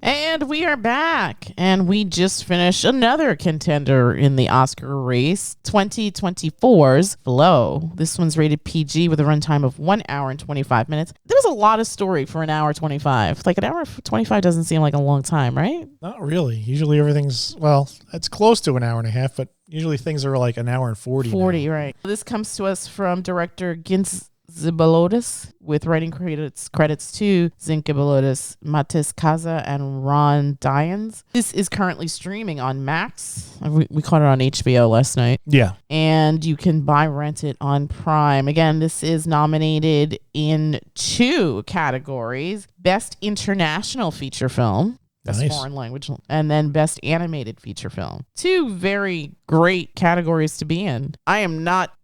And we are back, and we just finished another contender in the Oscar race, 2024's Flow. This one's rated PG with a runtime of 1 hour and 25 minutes. There was a lot of story for an hour 25. Like an hour 25 doesn't seem like a long time, right? Not really. Usually everything's, well, it's close to an hour and a half, but usually things are like an hour and 40. 40, now. Right. This comes to us from director Gints Zilbalodis, with writing credits to Gints Zilbalodis, Matiss, Kaza, and Dyens. This is currently streaming on Max. We caught it on HBO last night. Yeah. And you can rent it on Prime. Again, this is nominated in 2 categories: Best International Feature Film, Best Foreign Language, and then Best Animated Feature Film. 2 very great categories to be in.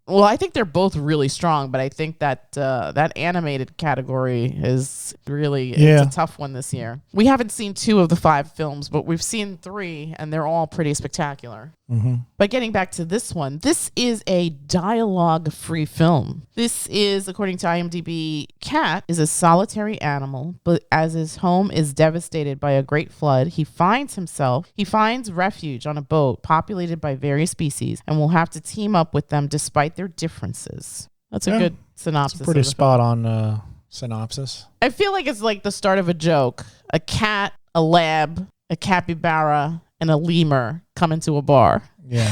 I think they're both really strong, but I think that that animated category is really it's a tough one this year. We haven't seen 2 of the 5 films, but we've seen 3, and they're all pretty spectacular. Mm-hmm. But getting back to this one, this is a dialogue-free film. This is, according to IMDb, Cat is a solitary animal, but as his home is devastated by a great flood, he finds refuge on a boat populated by various species and will have to team up with them despite their differences. That's a good synopsis. It's a pretty spot on synopsis. I feel like it's like the start of a joke. A cat, a lab, a capybara, and a lemur come into a bar. Yeah.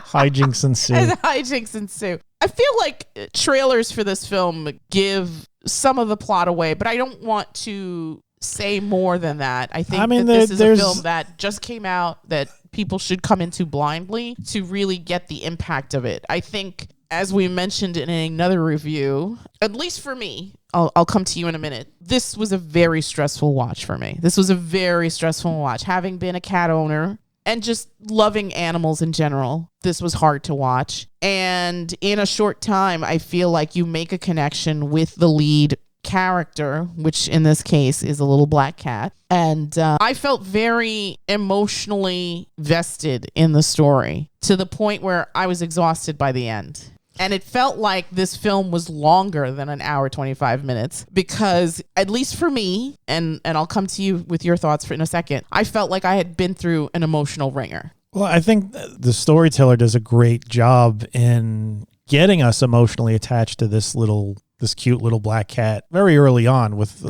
Hijinks ensue. Hijinks ensue. I feel like trailers for this film give some of the plot away, but I don't want to say more than that. I think this is a film that just came out that people should come into blindly to really get the impact of it. I think, as we mentioned in another review, at least for me, I'll come to you in a minute, this was a very stressful watch for me. This was a very stressful watch. Having been a cat owner and just loving animals in general, this was hard to watch. And in a short time, I feel like you make a connection with the lead character, which in this case is a little black cat. And I felt very emotionally vested in the story to the point where I was exhausted by the end. And it felt like this film was longer than an hour, 25 minutes, because at least for me, and I'll come to you with your thoughts in a second, I felt like I had been through an emotional ringer. Well, I think the storyteller does a great job in getting us emotionally attached to this cute little black cat very early on, with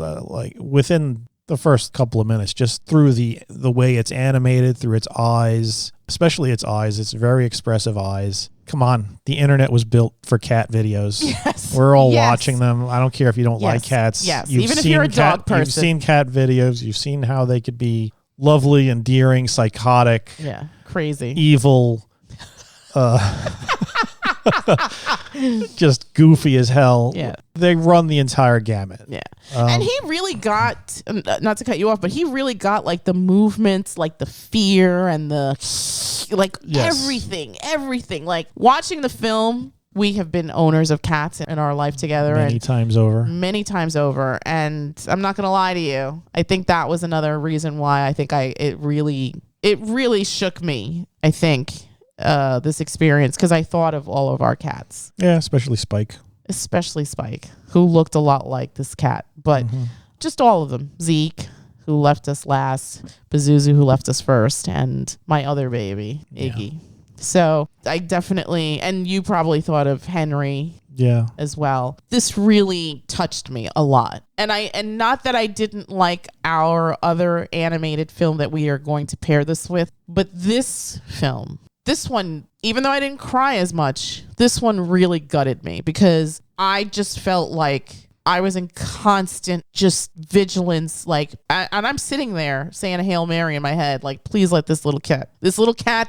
within the first couple of minutes, just through the way it's animated, through its eyes, especially its eyes. It's very expressive eyes. Come on, the internet was built for cat videos. Yes. We're all watching them. I don't care if you don't like cats. Yes, even if you're a dog person. You've seen cat videos. You've seen how they could be lovely, endearing, psychotic, crazy, evil, just goofy as hell. Yeah. They run the entire gamut. Yeah. And he really got, not to cut you off, but he really got like the movements, like the fear and the, everything. Like watching the film, we have been owners of cats in our life together. Many times over. And I'm not going to lie to you. I think that was another reason why I think it really shook me, I think. This experience, because I thought of all of our cats. Yeah, especially Spike, who looked a lot like this cat, but just all of them. Zeke, who left us last, Pazuzu, who left us first, and my other baby, Iggy. Yeah. So I definitely, and you probably thought of Henry. Yeah. As well. This really touched me a lot. And not that I didn't like our other animated film that we are going to pair this with, but this one, even though I didn't cry as much, this one really gutted me, because I just felt like I was in constant just vigilance, and I'm sitting there saying a Hail Mary in my head, like, please let this little cat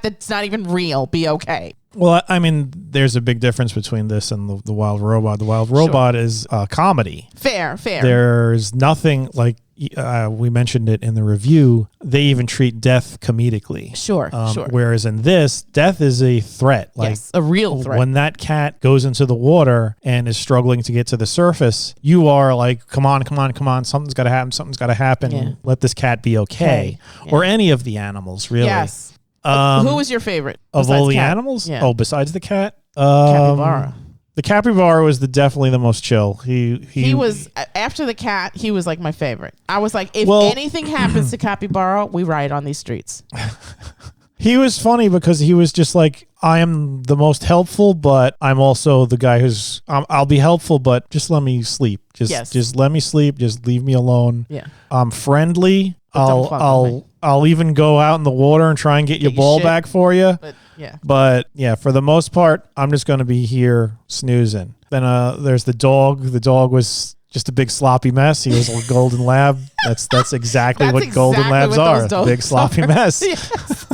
that's not even real, be okay. Well, I mean, there's a big difference between this and the Wild Robot. The Wild Robot is a comedy. Fair. There's nothing like, we mentioned it in the review, they even treat death comedically. Sure. Whereas in this, death is a threat. Yes, a real threat. When that cat goes into the water and is struggling to get to the surface, you are like, come on. Something's got to happen. Yeah. Let this cat be okay. Yeah. Or any of the animals, really. Yes. Who was your favorite? Of all the cat? animals? Yeah. Oh, besides the cat? Capybara. The capybara was definitely the most chill. He was, after the cat, he was like my favorite. I was like, if anything happens to capybara, we ride on these streets. He was funny because he was just like, I am the most helpful, but I'm also the guy who's, I'll be helpful, but just let me sleep. Just let me sleep. Just leave me alone. Yeah. I'm friendly. I'll even go out in the water and try and get your ball back for you. But yeah, for the most part, I'm just going to be here snoozing. Then there's the dog. The dog was just a big sloppy mess. He was a golden lab. That's exactly what golden labs are. Big sloppy mess. Yes.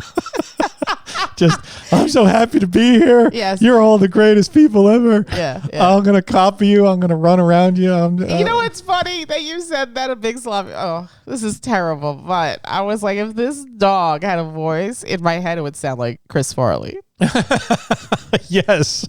Just, I'm so happy to be here. Yes. You're all the greatest people ever. Yeah. I'm going to copy you. I'm going to run around you. You know what's funny that you said that, a big sloppy. Oh, this is terrible. But I was like, if this dog had a voice, in my head, it would sound like Chris Farley. Yes.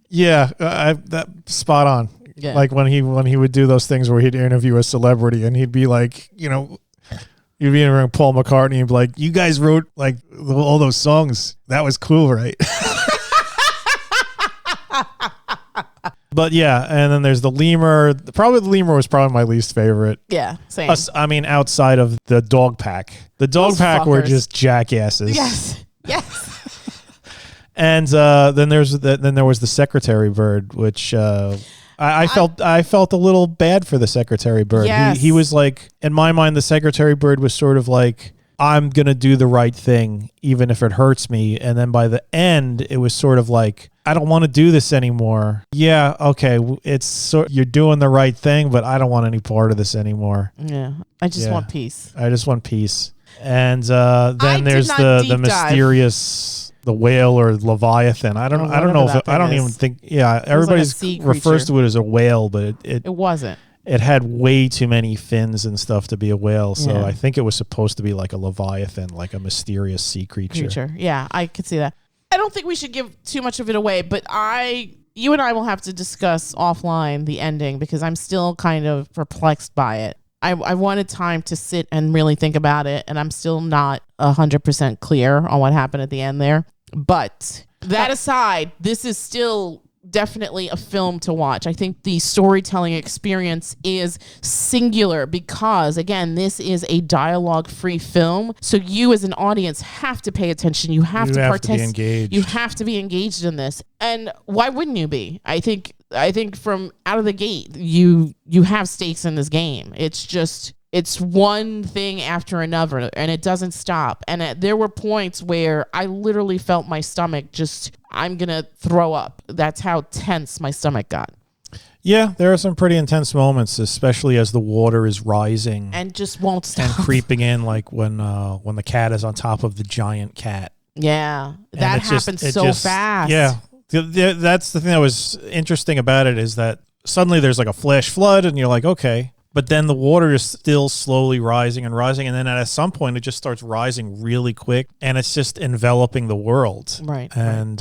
Yeah. That spot on. Yeah. Like when he would do those things where he'd interview a celebrity and he'd be like, you'd be interviewing Paul McCartney and be like, you guys wrote like all those songs. That was cool, right? But yeah, and then there's the lemur. Probably the lemur was probably my least favorite. Yeah, same. I mean, outside of the dog pack. The dog pack were just jackasses. Yes. And then there was the secretary bird, which I felt a little bad for the secretary bird. Yes. He was like, in my mind, the secretary bird was sort of like, I'm going to do the right thing, even if it hurts me. And then by the end, it was sort of like, I don't want to do this anymore. Yeah, okay, you're doing the right thing, but I don't want any part of this anymore. Yeah, I just want peace. I just want peace. And then there's the mysterious, the whale or Leviathan. I don't know if I don't even think. Yeah, everybody refers to it as a whale, but it wasn't. It had way too many fins and stuff to be a whale, so I think it was supposed to be like a Leviathan, like a mysterious sea creature. Yeah, I could see that. I don't think we should give too much of it away, but you and I will have to discuss offline the ending because I'm still kind of perplexed by it. I wanted time to sit and really think about it, and I'm still not 100% clear on what happened at the end there. But that aside, this is still definitely a film to watch. I think the storytelling experience is singular because, again, this is a dialogue-free film. So you as an audience have to pay attention. You have to participate. You have to be engaged in this. And why wouldn't you be? I think from out of the gate, you have stakes in this game. It's one thing after another, and it doesn't stop. And there were points where I literally felt my stomach I'm going to throw up. That's how tense my stomach got. Yeah, there are some pretty intense moments, especially as the water is rising. And just won't stop. And creeping in, like when the cat is on top of the giant cat. Yeah, that happens so fast. Yeah, that's the thing that was interesting about it is that suddenly there's like a flash flood, and you're like, okay. But then the water is still slowly rising and rising. And then at some point, it just starts rising really quick. And it's just enveloping the world. Right. And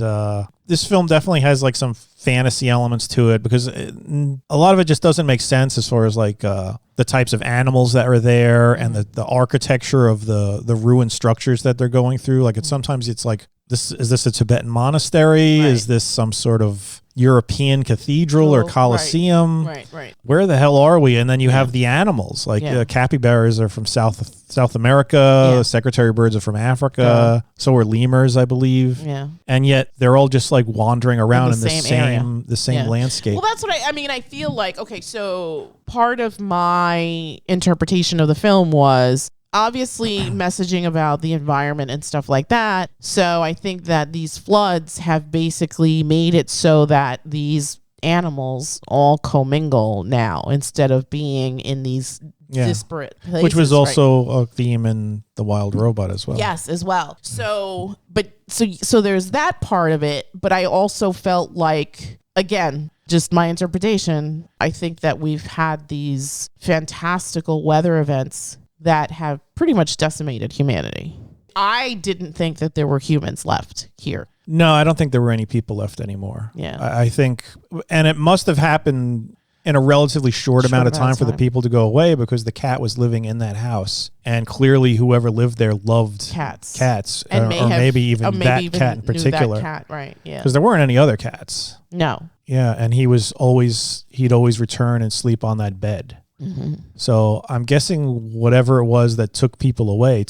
this film definitely has like some fantasy elements to it because a lot of it just doesn't make sense as far as like the types of animals that are there and the architecture of the ruined structures that they're going through. Like sometimes it's like, is this a Tibetan monastery? Right. Is this some sort of European cathedral or Colosseum? Right. Where the hell are we? And then you have the animals, like capybaras are from South America. Yeah. Secretary birds are from Africa. So are lemurs, I believe. Yeah. And yet they're all just like wandering around in the same landscape. Well, that's what I mean. I feel like, okay, so part of my interpretation of the film was obviously messaging about the environment and stuff like that. So I think that these floods have basically made it so that these animals all commingle now instead of being in these disparate places. Which was also a theme in The Wild Robot as well. Yes, as well. So there's that part of it, but I also felt like, again, just my interpretation, I think that we've had these fantastical weather events that have pretty much decimated humanity. I didn't think that there were humans left here. No, I don't think there were any people left anymore. Yeah. I think, and it must have happened in a relatively short amount of time for the people to go away because the cat was living in that house. And clearly whoever lived there loved cats. And or maybe even that cat in particular. That cat, right, yeah. Because there weren't any other cats. No. Yeah, and he'd always return and sleep on that bed. Mm-hmm. So I'm guessing whatever it was that took people away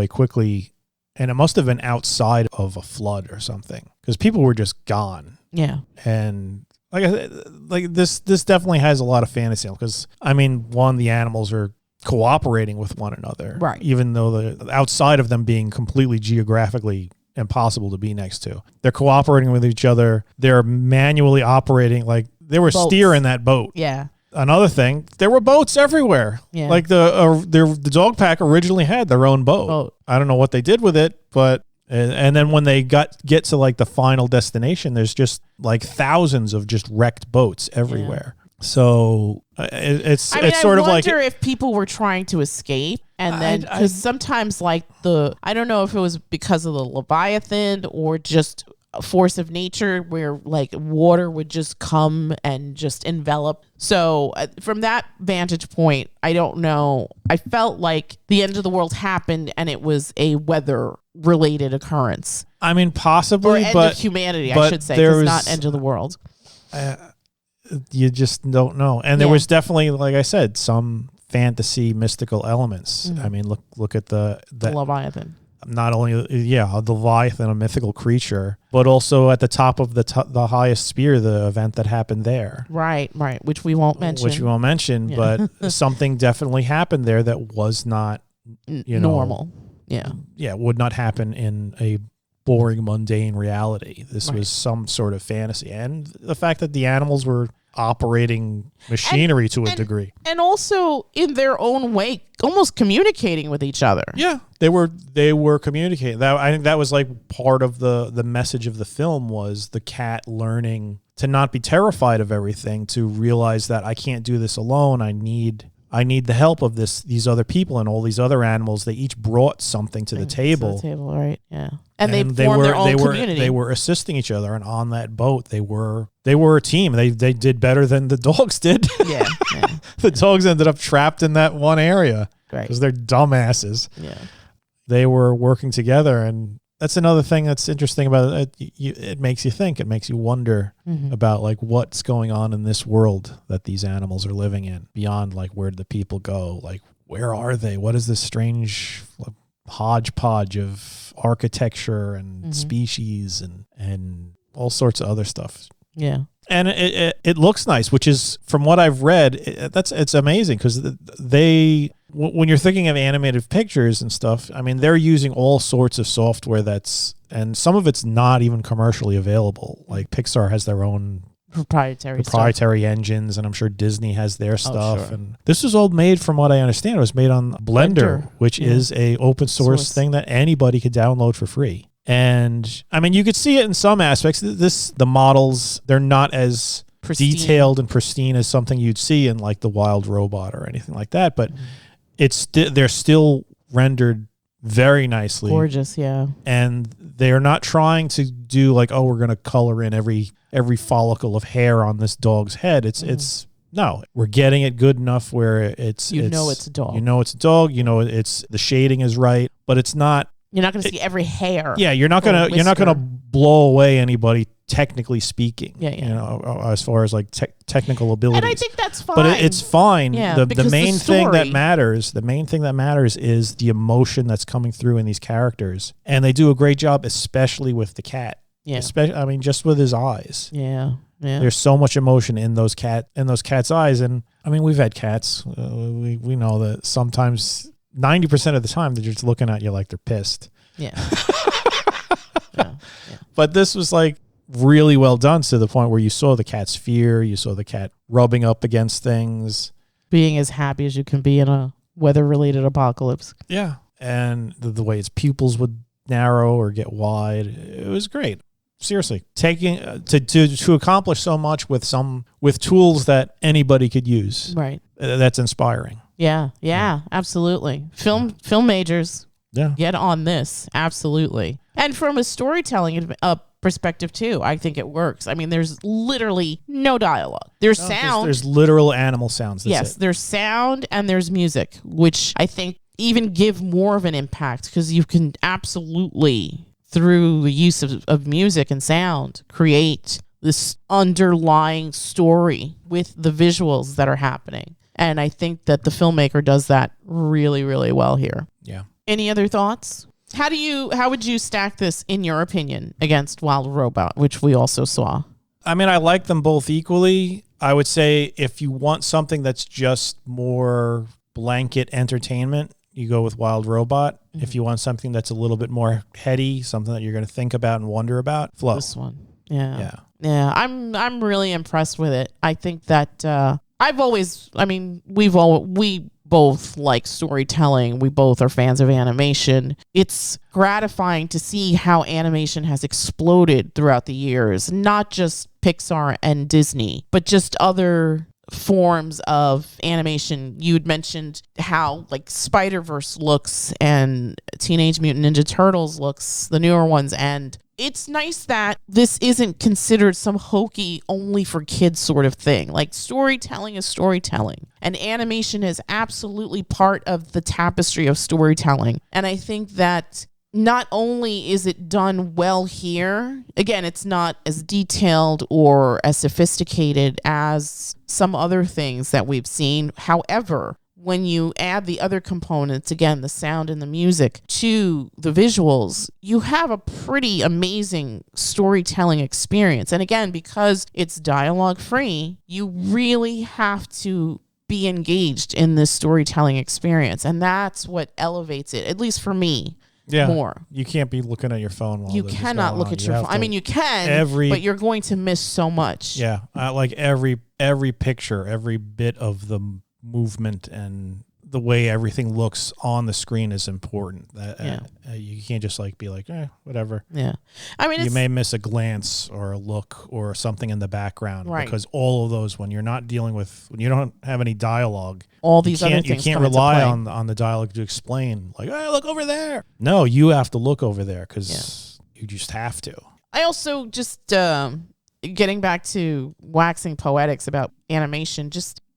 quickly. And it must have been outside of a flood or something because people were just gone. Yeah. And like I said, like this definitely has a lot of fantasy because the animals are cooperating with one another, right? Even though the outside of them being completely geographically impossible to be next to, they're cooperating with each other. They're manually operating, like they were steering that boat. Yeah. Another thing, there were boats everywhere. Yeah. Like the dog pack originally had their own boat. I don't know what they did with it, but and then when they get to like the final destination, there's just like thousands of just wrecked boats everywhere. Yeah. So it's sort of like, I wonder if people were trying to escape, and then because sometimes like I don't know if it was because of the Leviathan or just a force of nature where like water would just come and just envelop. So from that vantage point, I don't know. I felt like the end of the world happened and it was a weather related occurrence. I mean, possibly, or end of humanity, I should say. It's not end of the world. You just don't know. And there was definitely, like I said, some fantasy mystical elements. Mm-hmm. I mean, look at the Leviathan. Not only the Leviathan, a mythical creature, but also at the top of the highest spear, the event that happened there. Right, which we won't mention. But something definitely happened there that was not normal. Would not happen in a boring, mundane reality. This was some sort of fantasy, and the fact that the animals were operating machinery to a degree, and also in their own way almost communicating with each other. They were communicating. That, I think that was like part of the message of the film, was the cat learning to not be terrified of everything, to realize that I can't do this alone. I need the help of these other people and all these other animals. They each brought something to the table. Right? Yeah. And they formed their own community. They were assisting each other, and on that boat, they were a team. They did better than the dogs did. Yeah. The dogs ended up trapped in that one area because they're dumbasses. Yeah. They were working together, and that's another thing that's interesting about it. It makes you think. It makes you wonder about like what's going on in this world that these animals are living in, beyond like where do the people go? Like, where are they? What is this strange hodgepodge of architecture and species and all sorts of other stuff? Yeah. And it looks nice, which is, from what I've read, it's amazing, because when you're thinking of animated pictures and stuff, I mean, they're using all sorts of software and some of it's not even commercially available. Like Pixar has their own proprietary engines, and I'm sure Disney has their stuff. Sure. And this was all made, from what I understand, it was made on Blender. Which is a open source thing that anybody could download for free. And I mean, you could see it in some aspects. The models, they're not as detailed and pristine as something you'd see in like the Wild Robot or anything like that, but they're still rendered very nicely, gorgeous. Yeah. And they're not trying to do like, oh, we're going to color in every follicle of hair on this dog's head. It's no, we're getting it good enough where it's a dog. It's a dog. It's the shading is right, but it's not. You're not going to see every hair. Yeah, you're not gonna blow away anybody, technically speaking. Yeah. As far as like technical abilities. And I think that's fine. But it's fine. Yeah, the main thing that matters. The main thing that matters is the emotion that's coming through in these characters, and they do a great job, especially with the cat. Yeah. Especially, just with his eyes. Yeah. Yeah. There's so much emotion in those cat's eyes, and I mean, we've had cats. We know that sometimes. 90% of the time, they're just looking at you like they're pissed. Yeah. But this was like really well done, to the point where you saw the cat's fear, you saw the cat rubbing up against things, being as happy as you can be in a weather-related apocalypse. Yeah, and the way its pupils would narrow or get wide, it was great. Seriously, taking to accomplish so much with tools that anybody could use. Right. That's inspiring. Yeah, absolutely. Film majors, get on this, absolutely. And from a storytelling perspective too. I think it works. I mean, there's literally no dialogue. There's sound. There's literal animal sounds. That's it. There's sound and there's music, which I think even give more of an impact, because you can absolutely, through the use of music and sound, create this underlying story with the visuals that are happening. And I think that the filmmaker does that really, really well here. Yeah. Any other thoughts? How would you stack this, in your opinion, against Wild Robot, which we also saw? I mean, I like them both equally. I would say if you want something that's just more blanket entertainment, you go with Wild Robot. Mm-hmm. If you want something that's a little bit more heady, something that you're going to think about and wonder about, Flow. This one. Yeah. I'm really impressed with it. I think that we both like storytelling. We both are fans of animation. It's gratifying to see how animation has exploded throughout the years, not just Pixar and Disney, but just other forms of animation. You had mentioned how like Spider-Verse looks and Teenage Mutant Ninja Turtles looks, the newer ones, and it's nice that this isn't considered some hokey only for kids sort of thing. Like, storytelling is storytelling, and animation is absolutely part of the tapestry of storytelling. And I think that not only is it done well here, again, it's not as detailed or as sophisticated as some other things that we've seen. However, when you add the other components, again, the sound and the music, to the visuals, you have a pretty amazing storytelling experience. And again, because it's dialogue free, you really have to be engaged in this storytelling experience. And that's what elevates it, at least for me. More. You can't be looking at your phone while you cannot look at your phone. I mean, you can, but you're going to miss so much. Yeah, like every picture, every bit of the movement and the way everything looks on the screen is important. You can't just like be like, whatever. Yeah, I mean, you may miss a glance or a look or something in the background, right? Because all of those, when you don't have any dialogue, all these other things, you can't rely on the dialogue to explain. Like, look over there. No, you have to look over there because you just have to. I also just getting back to waxing poetics about animation.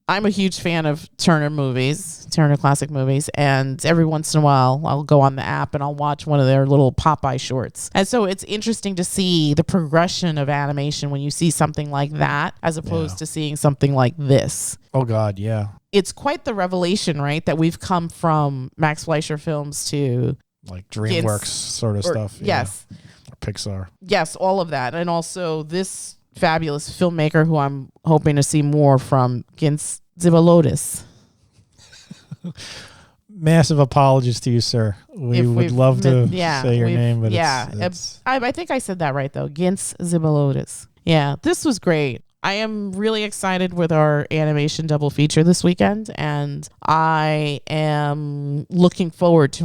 I'm a huge fan of Turner Classic Movies, and every once in a while I'll go on the app and I'll watch one of their little Popeye shorts. And so it's interesting to see the progression of animation when you see something like that as opposed to seeing something like this. Oh, God, yeah. It's quite the revelation, right, that we've come from Max Fleischer films to like DreamWorks sort of stuff. Yes. Or Pixar. Yes, all of that. And also this fabulous filmmaker who I'm hoping to see more from, Gints Zilbalodis. Massive apologies to you, sir. We would love to say your name, but I think I said that right, though. Gints Zilbalodis. Yeah, this was great. I am really excited with our animation double feature this weekend, and I am looking forward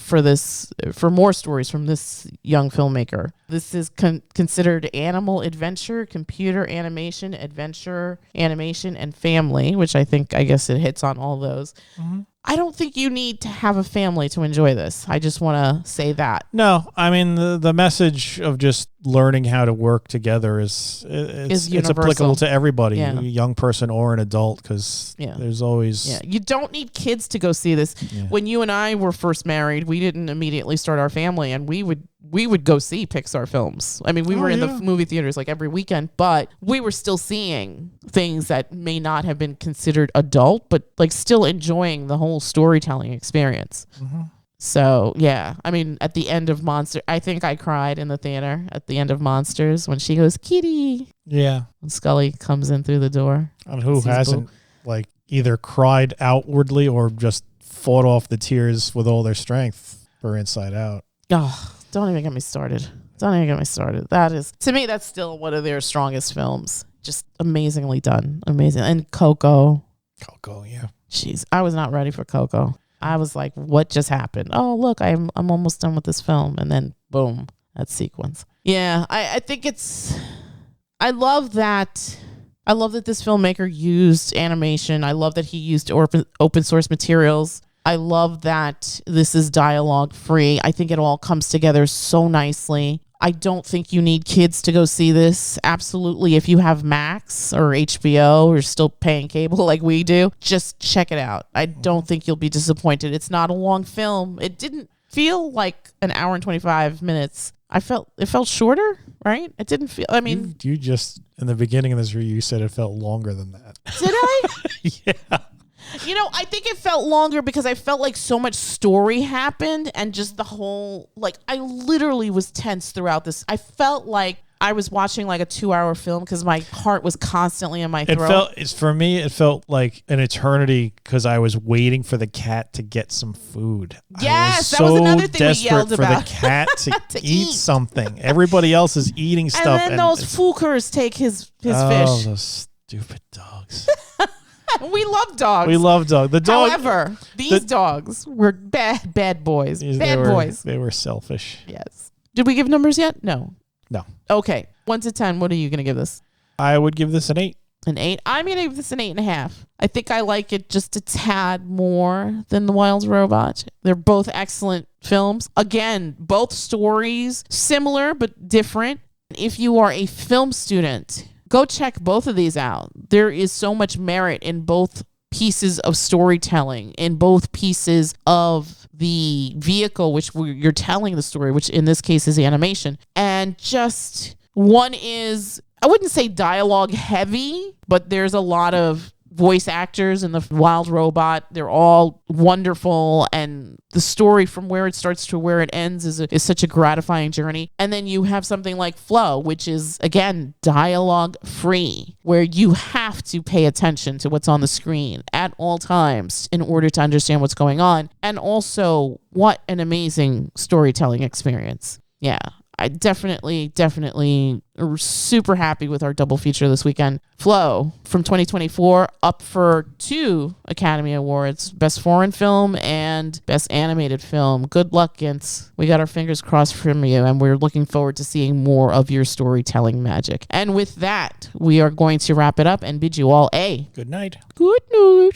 for more stories from this young filmmaker. This is considered animal adventure, computer animation, adventure, animation, and family, which I guess it hits on all those. Mm-hmm. I don't think you need to have a family to enjoy this. I just want to say that. No, I mean, the message of just learning how to work together is applicable to everybody, a young person or an adult, because there's always... Yeah, you don't need kids to go see this. Yeah. When you and I were first married, we didn't immediately start our family, and we would go see Pixar films. I mean, we were in the movie theaters like every weekend, but we were still seeing things that may not have been considered adult, but like still enjoying the whole storytelling experience. Mm-hmm. So, yeah, I mean, at the end of Monster, I think I cried in the theater at the end of Monsters when she goes, "Kitty." Yeah. When Scully comes in through the door. And who hasn't, like, either cried outwardly or just fought off the tears with all their strength for Inside Out? Oh, don't even get me started. That is, to me, that's still one of their strongest films. Just amazingly done. Amazing. And Coco. Yeah. Jeez, I was not ready for Coco. I was like, what just happened? Oh, look, I'm almost done with this film. And then, boom, that sequence. Yeah, I think I love that this filmmaker used animation. I love that he used open source materials. I love that this is dialogue free. I think it all comes together so nicely. I don't think you need kids to go see this. Absolutely. If you have Max or HBO or still paying cable like we do, just check it out. I don't think you'll be disappointed. It's not a long film. It didn't feel like an hour and 25 minutes. It felt shorter, right? It didn't feel, I mean. You just, in the beginning of this review, you said it felt longer than that. Did I? Yeah. You know, I think it felt longer because I felt like so much story happened and just the whole, like, I literally was tense throughout this. I felt like I was watching like a 2-hour film because my heart was constantly in my throat. For me, it felt like an eternity because I was waiting for the cat to get some food. Yes, that was another thing we yelled about. For the cat to eat something. Everybody else is eating stuff. And then those Fookers take his fish. Oh, those stupid dogs. We love dogs. We love dogs. However, these dogs were bad boys. They were selfish. Yes. Did we give numbers yet? No. Okay. 1 to 10. What are you going to give this? I would give this an 8. An 8? I'm going to give this an 8.5. I think I like it just a tad more than The Wild Robot. They're both excellent films. Again, both stories similar but different. If you are a film student, go check both of these out. There is so much merit in both pieces of storytelling, in both pieces of the vehicle which you're telling the story, which in this case is animation. And just one is, I wouldn't say dialogue heavy, but there's a lot of voice actors in The Wild Robot. They're all wonderful, and the story from where it starts to where it ends is such a gratifying journey. And then you have something like Flow, which is, again, dialogue free, where you have to pay attention to what's on the screen at all times in order to understand what's going on. And also, what an amazing storytelling experience. Yeah. I definitely super happy with our double feature this weekend. Flow from 2024 up for 2 Academy Awards, Best Foreign Film and Best Animated Film. Good luck, Gints. We got our fingers crossed from you, and we're looking forward to seeing more of your storytelling magic. And with that, we are going to wrap it up and bid you all a good night. Good night.